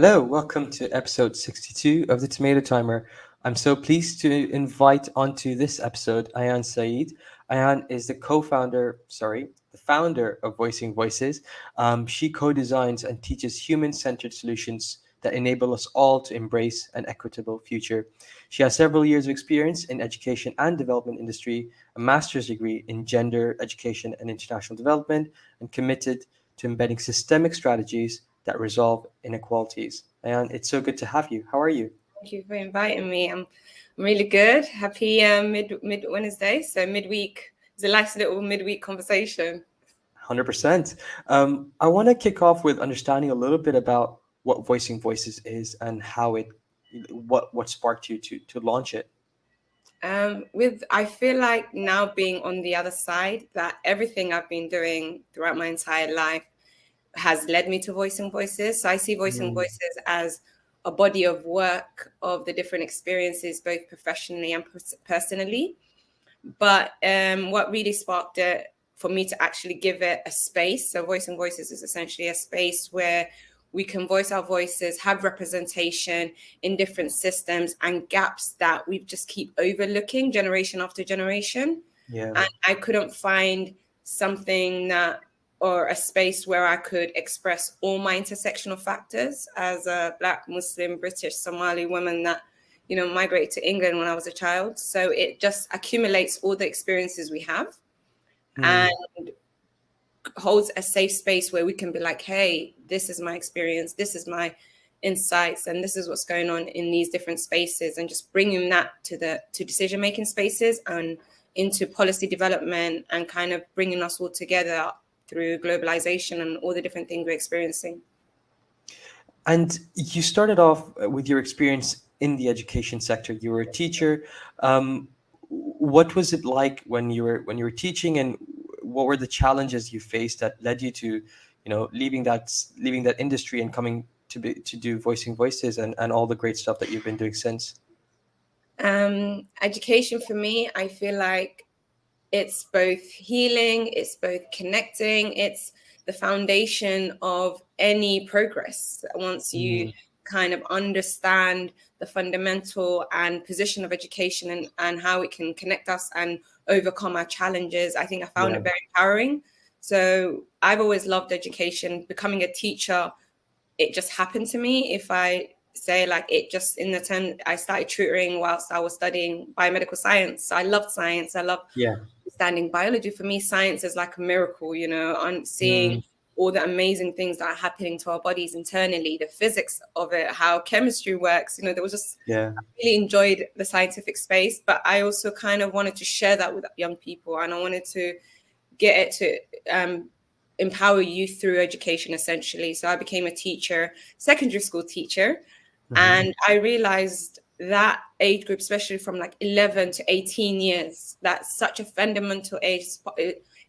Hello, welcome to episode 62 of the Tomato Timer. I'm so pleased to invite onto this episode Ayan Said. Ayan is the founder of Voicing Voices. She co designs and teaches human centered solutions that enable us all to embrace an equitable future. She has several years of experience in education and development industry, a master's degree in gender education and international development, and committed to embedding systemic strategies that resolve inequalities. And it's so good to have you. How are you? Thank you for inviting me. I'm really good. Happy mid Wednesday. So midweek is a nice little midweek conversation. 100%. I want to kick off with understanding a little bit about what Voicing Voices is and what sparked you to launch it. I feel like now being on the other side, that everything I've been doing throughout my entire life has led me to Voicing Voices. So I see Voicing Mm, Voices as a body of work of the different experiences, both professionally and personally. But what really sparked it for me to actually give it a space. So Voicing Voices is essentially a space where we can voice our voices, have representation in different systems and gaps that we just keep overlooking generation after generation. yeah, And I couldn't find something that or a space where I could express all my intersectional factors as a Black, Muslim, British, Somali woman that, migrated to England when I was a child. So it just accumulates all the experiences we have and mm, holds a safe space where we can be like, hey, this is my experience, this is my insights, and this is what's going on in these different spaces, and just bringing that to decision making spaces and into policy development and kind of bringing us all together through globalization and all the different things we're experiencing. And you started off with your experience in the education sector. You were a teacher. What was it like when you were teaching, and what were the challenges you faced that led you to, leaving that industry and coming to do Voicing Voices and all the great stuff that you've been doing since? Education for me, I feel like it's both healing, it's both connecting, it's the foundation of any progress. Once you Mm, kind of understand the fundamental and position of education and how it can connect us and overcome our challenges, I think I found yeah. it very empowering. So I've always loved education. Becoming a teacher, it just happened to me. If I say like it just in the term, I started tutoring whilst I was studying biomedical science. So I loved science. I love Yeah. understanding biology. For me, science is like a miracle, on seeing Mm, all the amazing things that are happening to our bodies internally, the physics of it, how chemistry works. There was just yeah. really enjoyed the scientific space, but I also kind of wanted to share that with young people, and I wanted to get it to empower youth through education, essentially. So I became a teacher, secondary school teacher, Hmm. and I realized that age group, especially from like 11 to 18 years, that's such a fundamental age.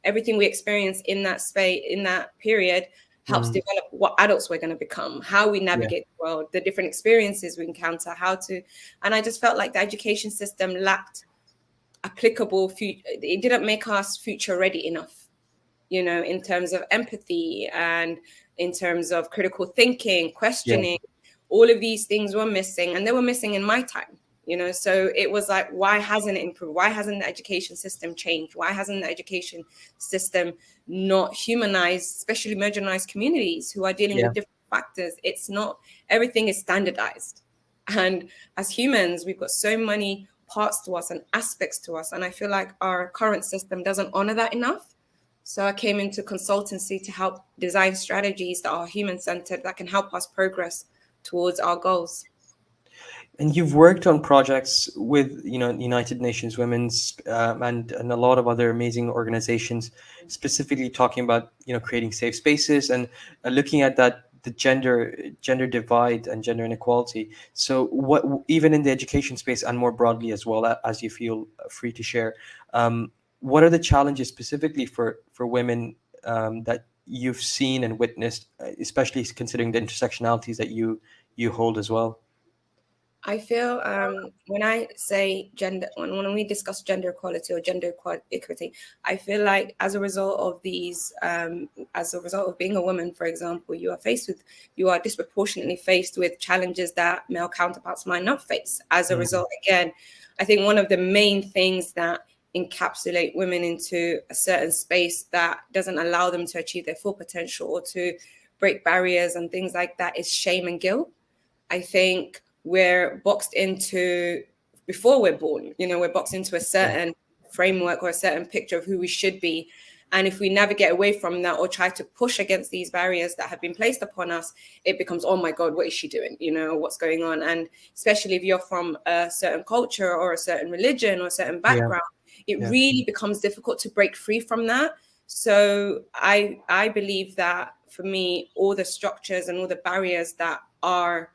Everything we experience in that space, in that period, helps Mm, develop what adults we're going to become, how we yeah. navigate the world, the different experiences we encounter, and I just felt like the education system lacked applicable future. It didn't make us future ready enough, in terms of empathy and in terms of critical thinking, Yeah. questioning. All of these things were missing, and they were missing in my time. So it was like, why hasn't it improved? Why hasn't the education system changed? Why hasn't the education system not humanized, especially marginalized communities who are dealing Yeah. with different factors? It's not, everything is standardized. And as humans, we've got so many parts to us and aspects to us. And I feel like our current system doesn't honor that enough. So I came into consultancy to help design strategies that are human centered, that can help us progress towards our goals. And you've worked on projects with, United Nations Women's and a lot of other amazing organizations, specifically talking about, creating safe spaces and looking at that the gender divide and gender inequality. So, what even in the education space and more broadly as well, as you feel free to share, what are the challenges specifically for women that you've seen and witnessed, especially considering the intersectionalities that you hold as well? I feel when I say gender, when we discuss gender equality or equity, I feel like as a result of these, as a result of being a woman, for example, you are disproportionately faced with challenges that male counterparts might not face. As a Mm, result, again, I think one of the main things that encapsulate women into a certain space that doesn't allow them to achieve their full potential or to break barriers and things like that is shame and guilt. I think we're boxed into, before we're born, we're boxed into a yeah, certain framework or a certain picture of who we should be. And if we navigate away from that or try to push against these barriers that have been placed upon us, it becomes, oh my God, what is she doing? What's going on? And especially if you're from a certain culture or a certain religion or a certain yeah, background, it yeah. really becomes difficult to break free from that. So I believe that for me, all the structures and all the barriers that are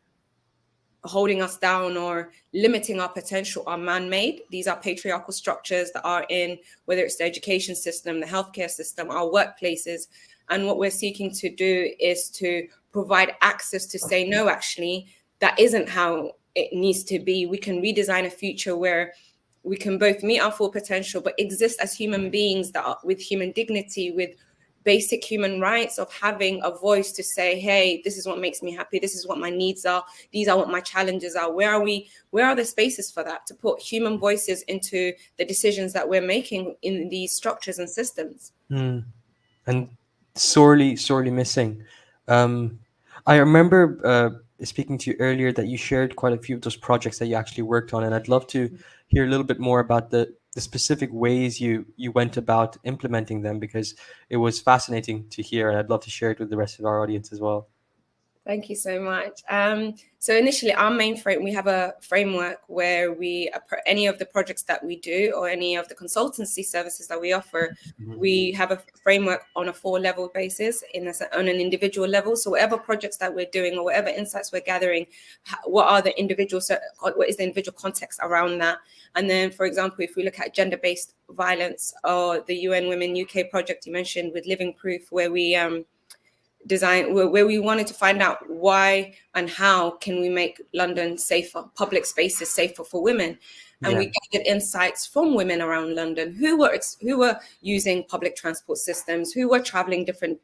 holding us down or limiting our potential are man-made. These are patriarchal structures that are in, whether it's the education system, the healthcare system, our workplaces. And what we're seeking to do is to provide access to say, no, actually, that isn't how it needs to be. We can redesign a future where we can both meet our full potential, but exist as human beings that are with human dignity, with basic human rights of having a voice to say, hey, this is what makes me happy, this is what my needs are, these are what my challenges are. Where are the spaces for that, to put human voices into the decisions that we're making in these structures and systems? Mm. And sorely, sorely missing. Um, I remember speaking to you earlier that you shared quite a few of those projects that you actually worked on, and I'd love to hear a little bit more about the specific ways you went about implementing them, because it was fascinating to hear, and I'd love to share it with the rest of our audience as well. Thank you so much. So initially, our main we have a framework where any of the projects that we do or any of the consultancy services that we offer, Mhm. we have a framework on a 4-level basis on an individual level. So whatever projects that we're doing or whatever insights we're gathering, what is the individual context around that? And then, for example, if we look at gender-based violence or the UN Women UK project you mentioned with Living Proof, where we where we wanted to find out why and how can we make London safer, public spaces safer for women. And Yeah. we gathered insights from women around London who were using public transport systems, who were traveling different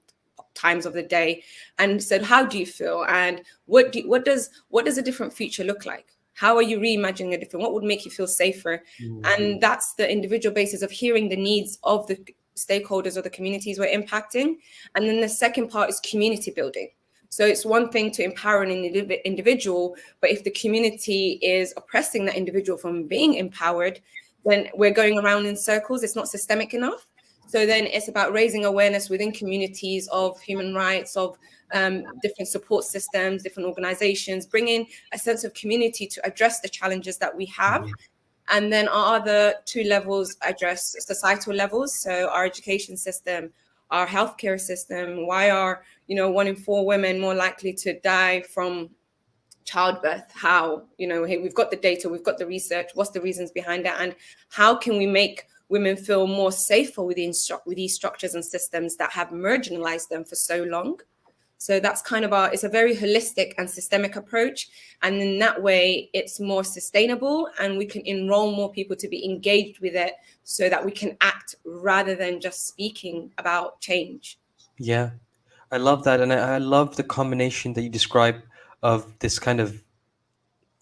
times of the day, and said, how do you feel, and what does a different future look like? How are you reimagining a different, what would make you feel safer? Mm. And that's the individual basis of hearing the needs of the stakeholders or the communities we're impacting. And then the second part is community building. So it's one thing to empower an individual, but if the community is oppressing that individual from being empowered, then we're going around in circles. It's not systemic enough. So then it's about raising awareness within communities of human rights, of different support systems, different organizations, bringing a sense of community to address the challenges that we have. And then our other 2 levels address societal levels. So our education system, our healthcare system, why are, 1 in 4 women more likely to die from childbirth? How? Hey, we've got the data, we've got the research, what's the reasons behind that? And how can we make women feel more safer with these structures and systems that have marginalized them for so long? So that's kind of it's a very holistic and systemic approach. And in that way, it's more sustainable and we can enroll more people to be engaged with it so that we can act rather than just speaking about change. Yeah, I love that, and I love the combination that you describe of this kind of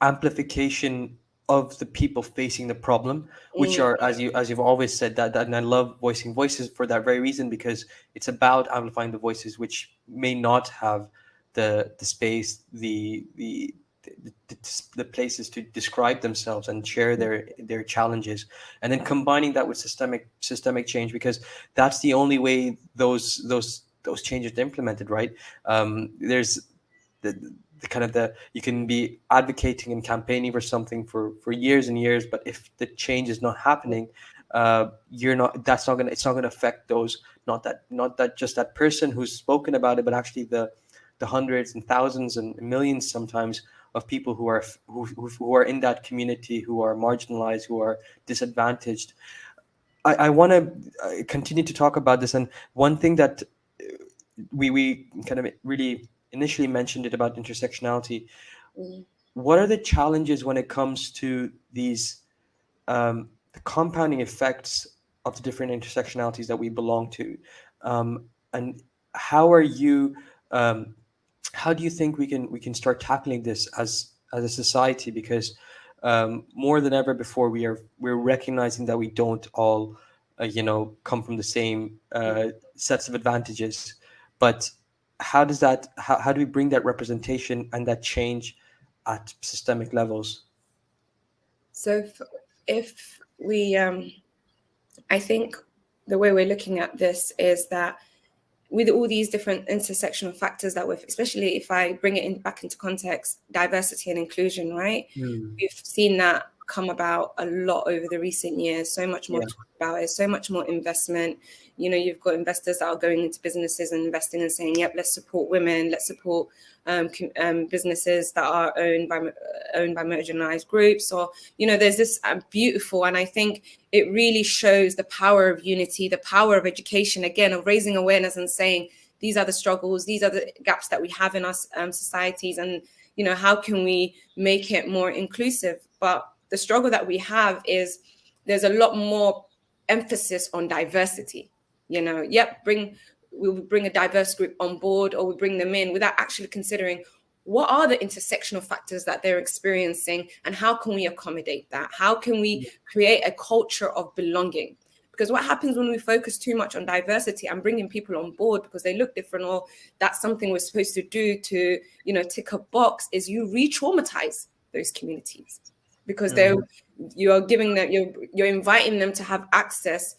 amplification of the people facing the problem, which Mm, are, as you've always said, that and I love voicing voices for that very reason, because it's about amplifying the voices which may not have the space, the places to describe themselves and share their challenges, and then combining that with systemic change, because that's the only way those changes are implemented, right? There's the kind of the you can be advocating and campaigning for something for years and years, but if the change is not happening, you're not that's not gonna it's not gonna affect those, not that just that person who's spoken about it, but actually the hundreds and thousands and millions sometimes of people who are in that community, who are marginalized, who are disadvantaged. I want to continue to talk about this, and one thing that we kind of really initially mentioned it about intersectionality. mm, what are the challenges when it comes to these the compounding effects of the different intersectionalities that we belong to, and how are you um, how do you think we can start tackling this as a society? Because more than ever before, we're recognizing that we don't all come from the same sets of advantages. But how do we bring that representation and that change at systemic levels? So if we, I think the way we're looking at this is that with all these different intersectional factors that we've, especially if I bring it back into context, diversity and inclusion, right? Mm. We've seen that come about a lot over the recent years, so much more Yeah. talk about it, so much more investment. You've got investors that are going into businesses and investing and saying, yep, let's support women, let's support businesses that are owned by marginalized groups, or there's this beautiful, and I think it really shows the power of unity, the power of education, again, of raising awareness and saying these are the struggles, these are the gaps that we have in our societies, and how can we make it more inclusive. But the struggle that we have is there's a lot more emphasis on diversity. We'll bring a diverse group on board, or we bring them in without actually considering what are the intersectional factors that they're experiencing and how can we accommodate that? How can we create a culture of belonging? Because what happens when we focus too much on diversity and bringing people on board because they look different, or that's something we're supposed to do to, tick a box, is you re-traumatize those communities, because you're giving them, you're inviting them to have access,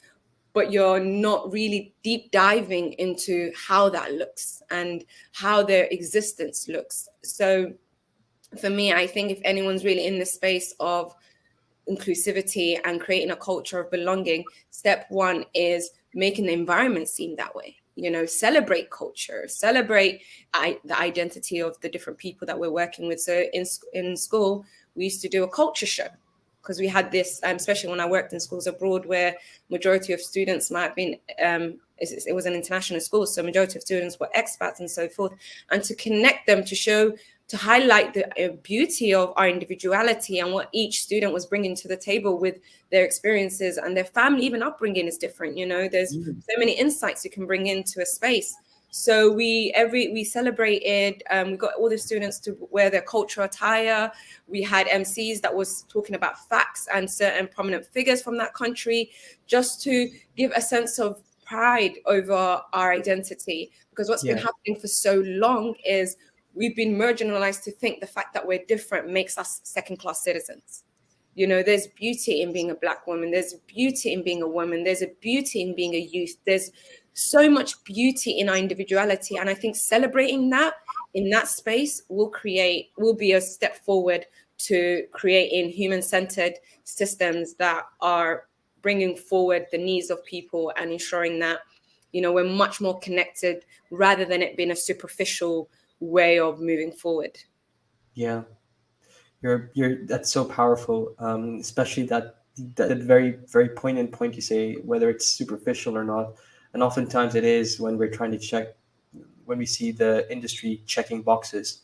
but you're not really deep diving into how that looks and how their existence looks. So for me, I think if anyone's really in the space of inclusivity and creating a culture of belonging, step one is making the environment seem that way. Celebrate culture, celebrate the identity of the different people that we're working with. So in school, we used to do a culture show, because we had this, especially when I worked in schools abroad, where majority of students might have been, it was an international school, so majority of students were expats and so forth, and to connect them, to highlight the beauty of our individuality and what each student was bringing to the table with their experiences and their family, even upbringing is different. There's so many insights you can bring into a space. So we celebrated, we got all the students to wear their cultural attire. We had MCs that was talking about facts and certain prominent figures from that country, just to give a sense of pride over our identity. Because what's been happening for so long is we've been marginalized to think the fact that we're different makes us second-class citizens. There's beauty in being a Black woman. There's beauty in being a woman. There's a beauty in being a youth. There's so much beauty in our individuality. And I think celebrating that in that space will be a step forward to creating human-centered systems that are bringing forward the needs of people and ensuring that, we're much more connected rather than it being a superficial way of moving forward. Yeah. You're that's so powerful, especially that very very poignant point you say, whether it's superficial or not, and oftentimes it is when we're trying to check, when we see the industry checking boxes.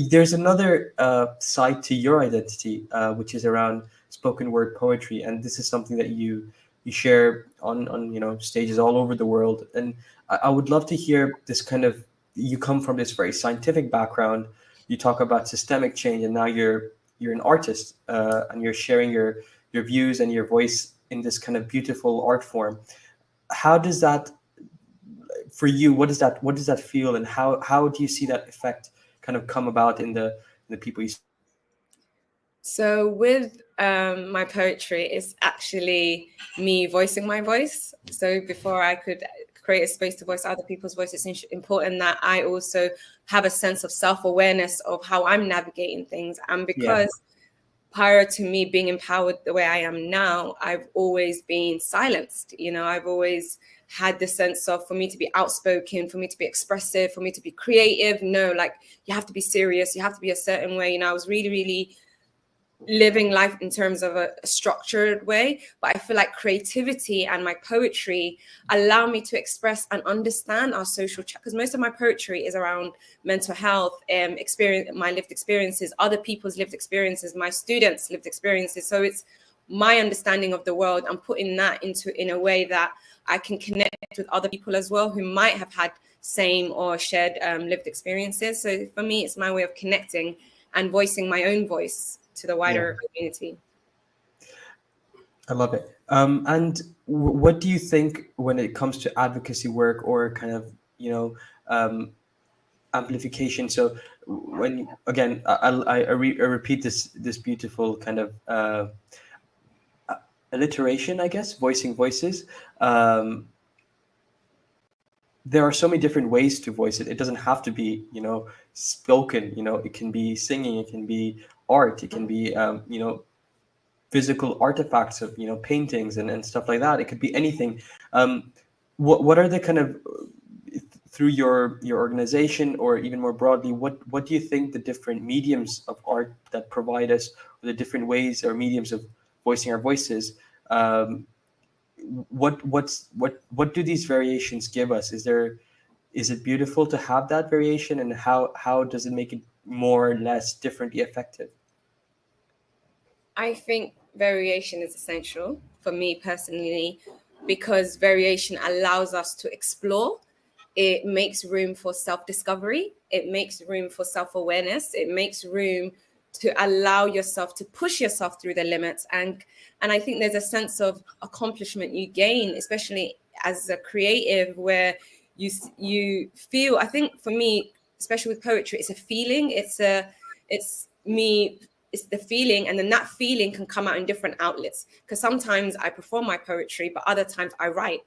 There's another side to your identity, which is around spoken word poetry, and this is something that you share on stages all over the world, and I would love to hear this kind of. You come from this very scientific background. You talk about systemic change, and now you're an artist, and you're sharing your views and your voice in this kind of beautiful art form. How does that, for you? What does that feel, and how do you see that effect kind of come about in the people you? So with my poetry, it's actually me voicing my voice. So before I could create a space to voice other people's voices, it's important that I also have a sense of self-awareness of how I'm navigating things. And because prior to me being empowered the way I am now, I've always been silenced. I've always had the sense of, for me to be outspoken, for me to be expressive, for me to be creative, no, like you have to be serious, you have to be a certain way. I was really, really living life in terms of a structured way, but I feel like creativity and my poetry allow me to express and understand our social chat, because most of my poetry is around mental health, experience, my lived experiences, other people's lived experiences, my students' lived experiences. So it's my understanding of the world. I'm putting that in a way that I can connect with other people as well who might have had same or shared lived experiences. So for me, it's my way of connecting and voicing my own voice to the wider community. I love it. And what do you think when it comes to advocacy work or kind of, um, amplification? So when, again, I repeat this beautiful kind of alliteration, I guess, voicing voices. Um, there are so many different ways to voice it. It doesn't have to be, spoken. It can be singing, it can be art, it can be, physical artifacts of, paintings and stuff like that. It could be anything. Um, what are the kind of, through your organization, or even more broadly, what do you think the different mediums of art that provide us, or the different ways or mediums of voicing our voices, um, what do these variations give us? Is it beautiful to have that variation, and how does it make it more or less differently effective? I think variation is essential for me personally, because variation allows us to explore. It makes room for self-discovery. It makes room for self-awareness. It makes room to allow yourself to push yourself through the limits. And I think there's a sense of accomplishment you gain, especially as a creative, where you feel, I think for me, especially with poetry, it's a feeling. It's me, it's the feeling, and then that feeling can come out in different outlets, because sometimes I perform my poetry, but other times I write,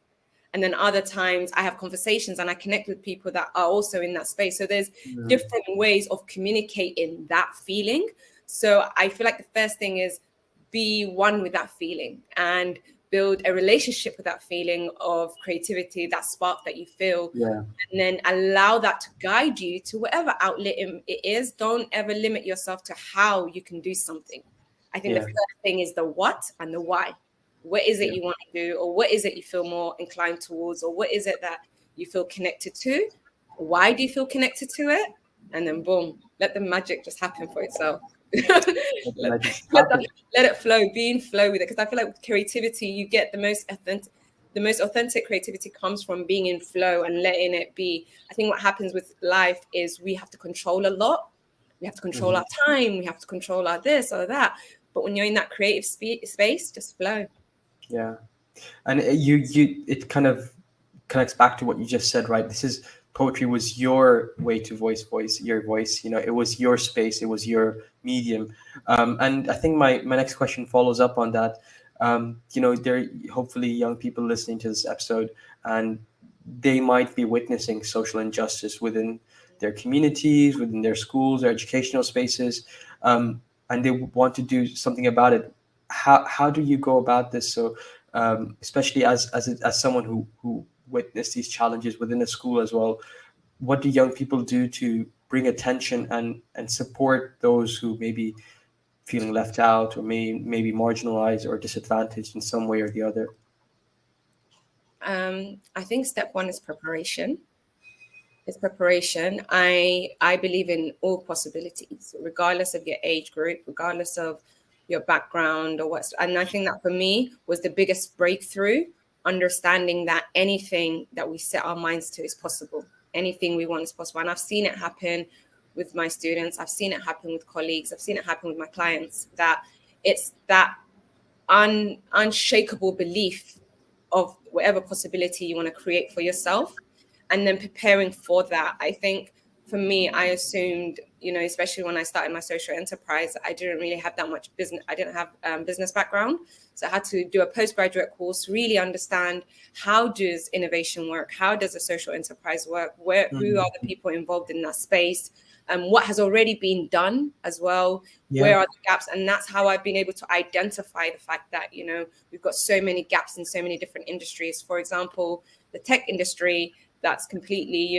and then other times I have conversations and I connect with people that are also in that space. So there's different ways of communicating that feeling. So I feel like the first thing is be one with that feeling and build a relationship with that feeling of creativity, that spark that you feel, Yeah, and then allow that to guide you to whatever outlet it is. Don't ever limit yourself to how you can do something. I think the yeah, first thing is the what and the why. What is it yeah, you want to do, or what is it you feel more inclined towards, or what is it that you feel connected to? Why do you feel connected to it? And then boom, let the magic just happen for itself. let, and that just let, happened. let it flow, be in flow with it. Because I feel like with creativity, you get the most authentic creativity comes from being in flow and letting it be. I think what happens with life is we have to control a lot. We have to control Mhm. our time. We have to control our this or that. But when you're in that creative space, just flow. Yeah. And it kind of connects back to what you just said, right? This is Poetry was your way to voice your voice. It was your space, it was your medium. And I think my next question follows up on that. There are hopefully young people listening to this episode, and they might be witnessing social injustice within their communities, within their schools, their educational spaces, and they want to do something about it. How do you go about this? So, especially as someone who witnessed these challenges within a school as well, what do young people do to bring attention and support those who may be feeling left out, or maybe marginalized or disadvantaged in some way or the other? I think step one is preparation. It's preparation. I believe in all possibilities, regardless of your age group, regardless of your background or what's. And I think that for me was the biggest breakthrough, understanding that anything that we set our minds to is possible. Anything we want is possible. And I've seen it happen with my students. I've seen it happen with colleagues. I've seen it happen with my clients. That it's that unshakable belief of whatever possibility you want to create for yourself, and then preparing for that. I think for me, I assumed, especially when I started my social enterprise, I didn't really have that much business. I didn't have business background. So I had to do a postgraduate course, really understand how does innovation work? How does a social enterprise work? Who Mhm. are the people involved in that space? What has already been done as well? Where Yeah. are the gaps? And that's how I've been able to identify the fact that, we've got so many gaps in so many different industries. For example, the tech industry, that's completely,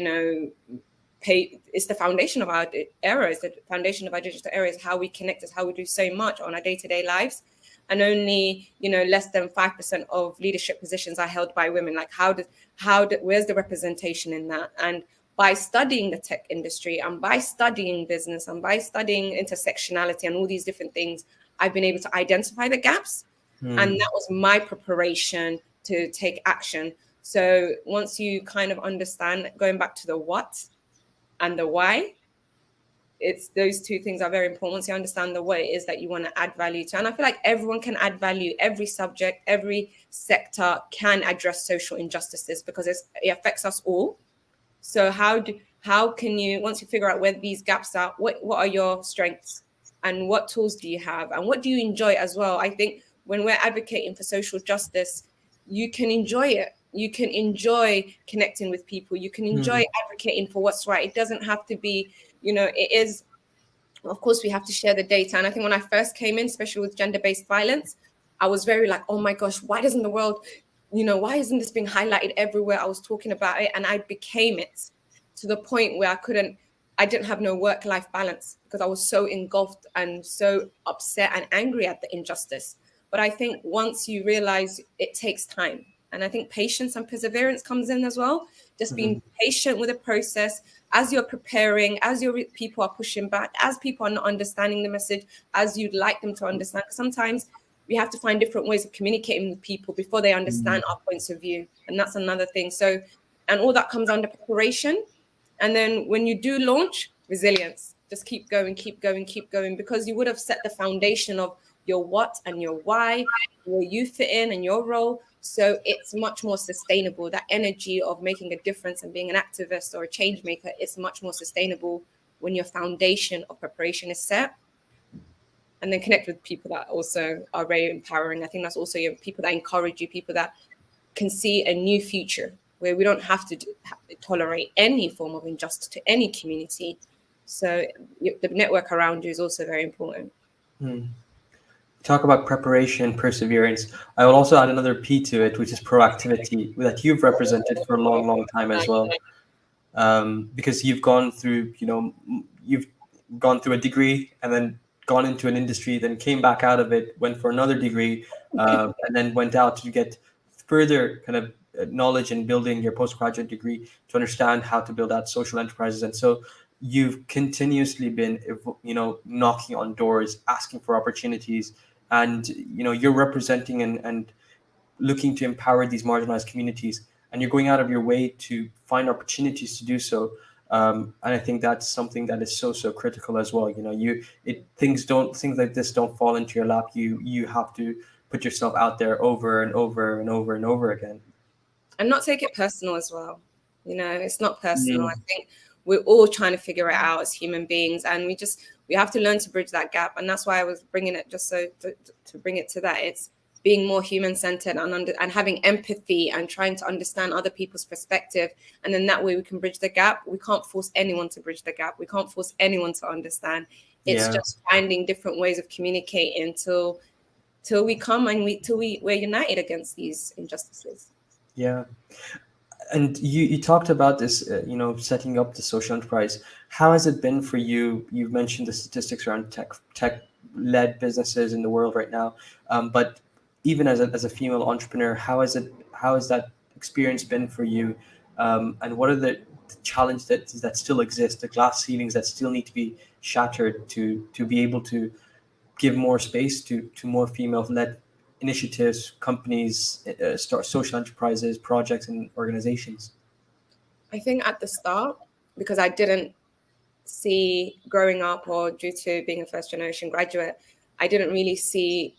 it's the foundation of our era, it's the foundation of our digital era, is how we connect, is how we do so much on our day-to-day lives. And only, less than 5% of leadership positions are held by women. Like where's the representation in that? And by studying the tech industry and by studying business and by studying intersectionality and all these different things, I've been able to identify the gaps. And that was my preparation to take action. So once you kind of understand, going back to the what and the why, it's those two things are very important. Once you understand the what it is that you want to add value to, and I feel like everyone can add value. Every subject, every sector can address social injustices because it affects us all. So how can you, once you figure out where these gaps are, what are your strengths and what tools do you have and what do you enjoy as well? I think when we're advocating for social justice, you can enjoy it. You can enjoy connecting with people. You can enjoy advocating for what's right. It doesn't have to be, it is, of course, we have to share the data. And I think when I first came in, especially with gender-based violence, I was very like, oh my gosh, why doesn't the world, why isn't this being highlighted everywhere? I was talking about it and I became it to the point where I didn't have no work-life balance because I was so engulfed and so upset and angry at the injustice. But I think once you realize it takes time, and I think patience and perseverance comes in as well, just being patient with the process as you're preparing, as your people are pushing back, as people are not understanding the message, as you'd like them to understand. Sometimes we have to find different ways of communicating with people before they understand our points of view. And that's another thing. So, and all that comes under preparation. And then when you do launch, resilience, just keep going, because you would have set the foundation of your what and your why, where you fit in and your role. So it's much more sustainable. That energy of making a difference and being an activist or a change maker, it's much more sustainable when your foundation of preparation is set. And then connect with people that also are very empowering. I think that's also people that encourage you, people that can see a new future where we don't have to tolerate any form of injustice to any community. So the network around you is also very important. Talk about preparation and perseverance. I will also add another P to it, which is proactivity, that you've represented for a long, long time as well. Because you've gone through, you've gone through a degree and then gone into an industry, then came back out of it, went for another degree, and then went out to get further kind of knowledge in building your postgraduate degree to understand how to build out social enterprises. And so you've continuously been, knocking on doors, asking for opportunities, and, you're representing and looking to empower these marginalized communities, and you're going out of your way to find opportunities to do so. And I think that's something that is so critical as well. Things like this don't fall into your lap. You have to put yourself out there over and over and over and over again. And not take it personal as well. It's not personal. I think we're all trying to figure it out as human beings, and we have to learn to bridge that gap. And that's why I was bringing it, just so to bring it to that. It's being more human-centered and having empathy and trying to understand other people's perspective. And then that way we can bridge the gap. We can't force anyone to bridge the gap. We can't force anyone to understand. It's just finding different ways of communicating till we come and we're united against these injustices. Yeah. And you talked about this, setting up the social enterprise. How has it been for you? You've mentioned the statistics around tech-led businesses in the world right now. But even as a female entrepreneur, how has that experience been for you? And what are the challenges that still exist, the glass ceilings that still need to be shattered to be able to give more space to more female-led initiatives, companies, start social enterprises, projects, and organizations? I think at the start, because I didn't see growing up, or due to being a first generation graduate, I didn't see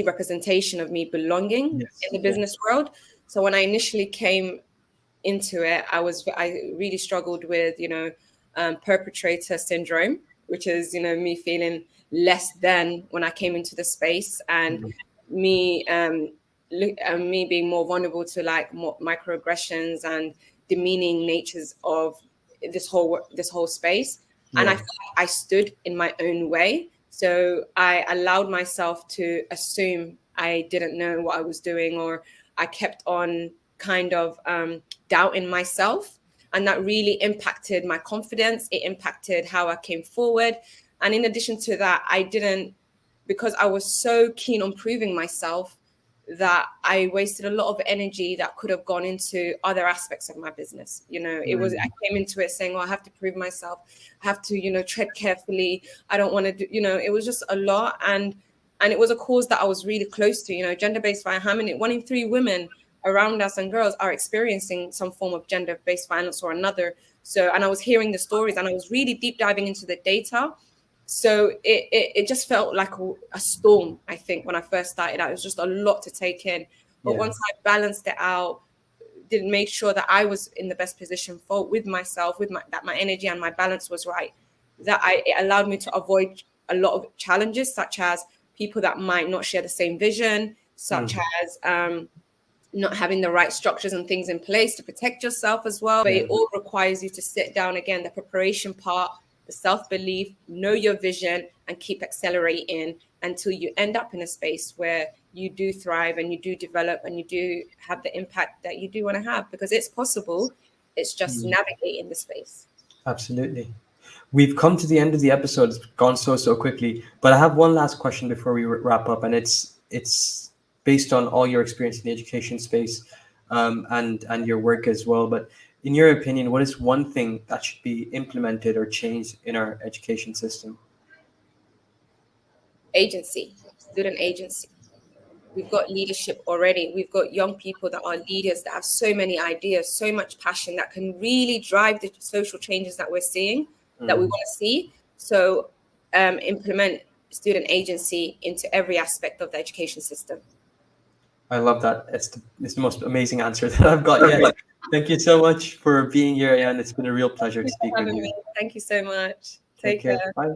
representation of me belonging in the business world. So when I initially came into it, I really struggled with, perpetrator syndrome, which is, me feeling less than when I came into the space, and me being more vulnerable to like more microaggressions and demeaning natures of this whole space. And I felt like I stood in my own way. So I allowed myself to assume I didn't know what I was doing, or I kept on kind of doubting myself. And that really impacted my confidence. It impacted how I came forward. And in addition to that, because I was so keen on proving myself, that I wasted a lot of energy that could have gone into other aspects of my business. You know, I came into it saying, oh, I have to prove myself. I have to, tread carefully. I don't want to do, it was just a lot. And it was a cause that I was really close to, gender-based violence. 1 in 3 women around us and girls are experiencing some form of gender-based violence or another. So, and I was hearing the stories and I was really deep diving into the data. So it just felt like a storm, I think, when I first started out. It was just a lot to take in. But once I balanced it out, didn't make sure that I was in the best position with myself, that my energy and my balance was right, it allowed me to avoid a lot of challenges, such as people that might not share the same vision, such as not having the right structures and things in place to protect yourself as well. But it all requires you to sit down again, the preparation part, the self-belief, know your vision, and keep accelerating until you end up in a space where you do thrive and you do develop and you do have the impact that you do want to have, because it's possible. It's just navigating the space. Absolutely. We've come to the end of the episode. It's gone so quickly, but I have one last question before we wrap up, and it's based on all your experience in the education space, and your work as well. But in your opinion, what is one thing that should be implemented or changed in our education system? Agency, student agency. We've got leadership already. We've got young people that are leaders, that have so many ideas, so much passion, that can really drive the social changes that we're seeing, that we want to see. So implement student agency into every aspect of the education system. I love that. It's the most amazing answer that I've got yet. Thank you so much for being here, Ayan. It's been a real pleasure to speak with you. Thank you so much. Take care. care. Bye.